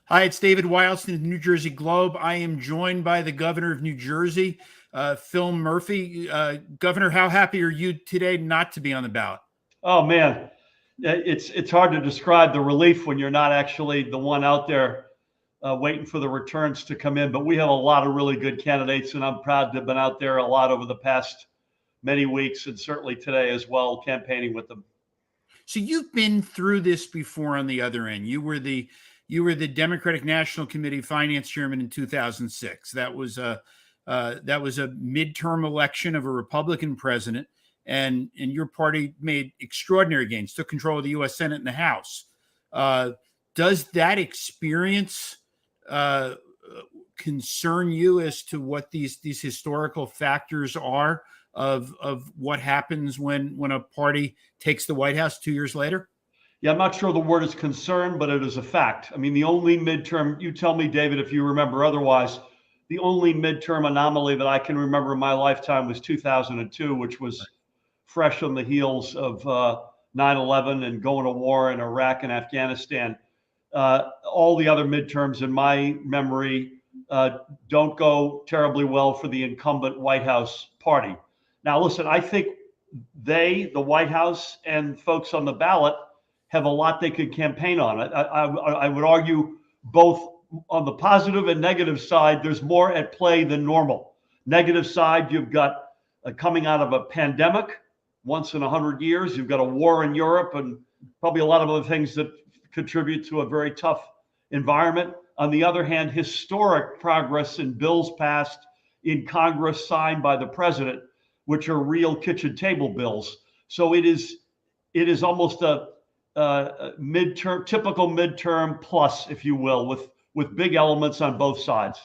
Hi, it's David Wildstein of the New Jersey Globe. I am joined by the governor of New Jersey, Phil Murphy. Governor, how happy are you today not to be on the ballot? Oh man, it's hard to describe the relief when you're not actually the one out there waiting for the returns to come in. But we have a lot of really good candidates, and I'm proud to have been out there a lot over the past many weeks, and certainly today as well, campaigning with them. So you've been through this before on the other end. You were the Democratic National Committee Finance Chairman in 2006. That was a midterm election of a Republican president, and your party made extraordinary gains, took control of the U.S. Senate and the House. Uh, does that experience uh, concern you as to what these historical factors are of what happens when a party takes the White House 2 years later? Yeah, I'm not sure the word is concern, but it is a fact. I mean, the only midterm, you tell me, David, if you remember otherwise, the only midterm anomaly that I can remember in my lifetime was 2002, which was fresh on the heels of 9/11 and going to war in Iraq and Afghanistan. All the other midterms in my memory don't go terribly well for the incumbent White House party. Now, listen, I think the White House, and folks on the ballot have a lot they could campaign on. I would argue both on the positive and negative side, there's more at play than normal. Negative side, you've got coming out of a pandemic once in 100 years. You've got a war in Europe and probably a lot of other things that contribute to a very tough environment. On the other hand, historic progress in bills passed in Congress signed by the president, which are real kitchen table bills. So it is almost a midterm, typical midterm plus, if you will, with big elements on both sides.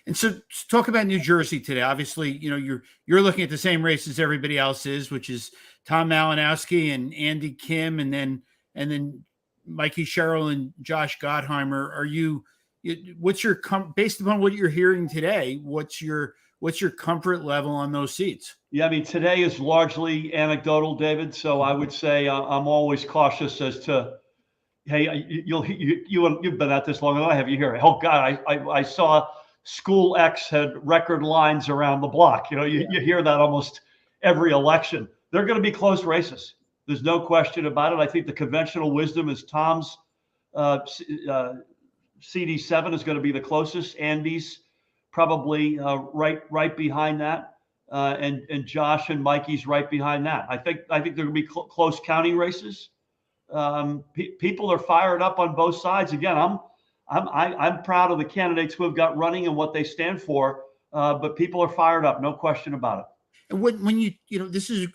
And so, talk about New Jersey today. Obviously, you're looking at the same race as everybody else is, which is Tom Malinowski and Andy Kim, and then Mikey Sherrill and Josh Gottheimer. What's your based upon what you're hearing today? What's your comfort level on those seats? Yeah, I mean, today is largely anecdotal, David. So I would say I'm always cautious as to, hey, you've been at this longer than I have. You hear, oh God, I saw School X had record lines around the block. You hear that almost every election. They're going to be close races. There's no question about it. I think the conventional wisdom is Tom's CD7 is going to be the closest. Andy's probably right behind that, and Josh and Mikey's right behind that. I think there are going to be close county races. People are fired up on both sides. Again, I'm proud of the candidates who have got running and what they stand for, but people are fired up, no question about it. And when this is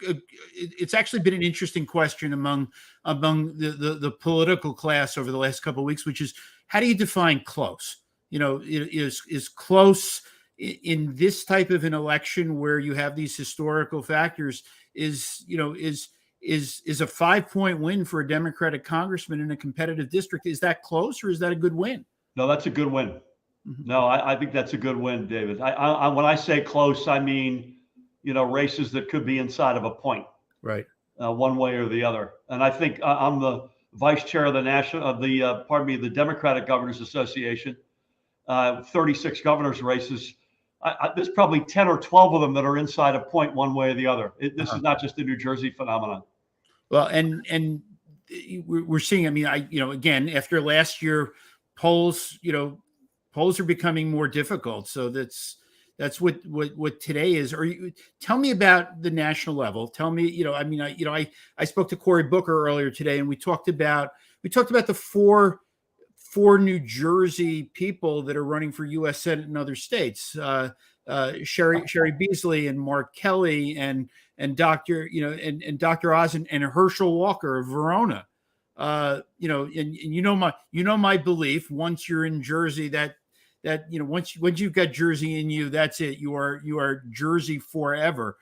it's actually been an interesting question among the political class over the last couple of weeks, which is, how do you define close? Is close in this type of an election where you have these historical factors, is a 5-point win for a Democratic congressman in a competitive district? Is that close, or is that a good win? No, that's a good win. Mm-hmm. No, I think that's a good win, David. When I say close, I mean, races that could be inside of a point, right, one way or the other. And I think I'm the vice chair of the Democratic Governors Association. 36 governors races. There's probably 10 or 12 of them that are inside a point one way or the other. This is not just a New Jersey phenomenon. Well, and we're seeing. I mean, again, after last year, polls are becoming more difficult. So that's what today is. Tell me about the national level. Tell me, I spoke to Cory Booker earlier today, and we talked about the four New Jersey people that are running for U.S. Senate in other states: Sherry Beasley and Mark Kelly and Dr. Oz and Herschel Walker of Verona. And my belief, once you're in Jersey, that once you've got Jersey in you, that's it. You are Jersey forever.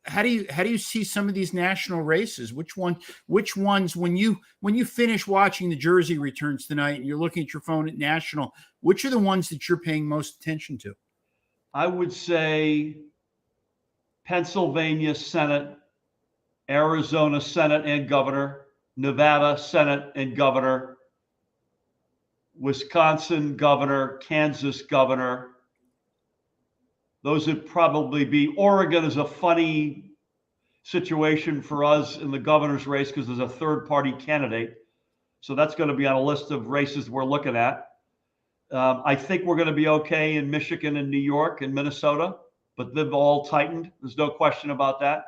How do you see some of these national races? Which ones, when you finish watching the Jersey returns tonight and you're looking at your phone at national, which are the ones that you're paying most attention to? I would say Pennsylvania Senate, Arizona Senate and Governor, Nevada Senate and Governor, Wisconsin governor, Kansas governor. Those would probably be. Oregon is a funny situation for us in the governor's race because there's a third party candidate. So that's going to be on a list of races we're looking at. I think we're going to be okay in Michigan and New York and Minnesota, but they've all tightened. There's no question about that.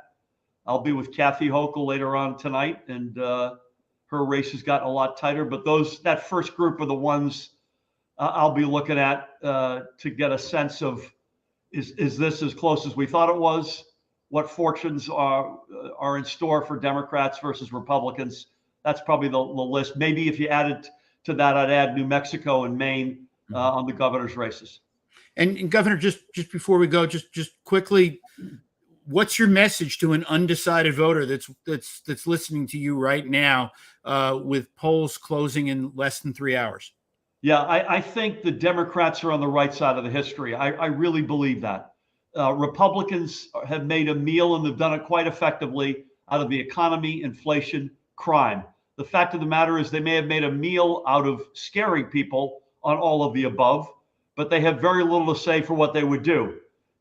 I'll be with Kathy Hochul later on tonight, and her race has gotten a lot tighter. But that first group are the ones I'll be looking at to get a sense of, is this as close as we thought it was? What fortunes are in store for Democrats versus Republicans? That's probably the list. Maybe if you added to that, I'd add New Mexico and Maine on the governor's races. And Governor, just before we go, just quickly, what's your message to an undecided voter that's listening to you right now with polls closing in less than 3 hours? Yeah, I think the Democrats are on the right side of the history. I really believe that. Republicans have made a meal, and they've done it quite effectively, out of the economy, inflation, crime. The fact of the matter is they may have made a meal out of scaring people on all of the above, but they have very little to say for what they would do.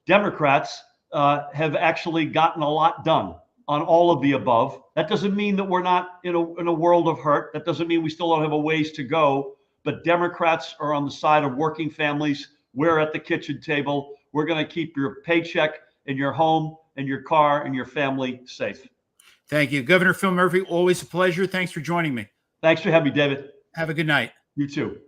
Democrats have actually gotten a lot done on all of the above. That doesn't mean that we're not in a world of hurt. That doesn't mean we still don't have a ways to go. But Democrats are on the side of working families. We're at the kitchen table. We're going to keep your paycheck and your home and your car and your family safe. Thank you. Governor Phil Murphy, always a pleasure. Thanks for joining me. Thanks for having me, David. Have a good night. You too.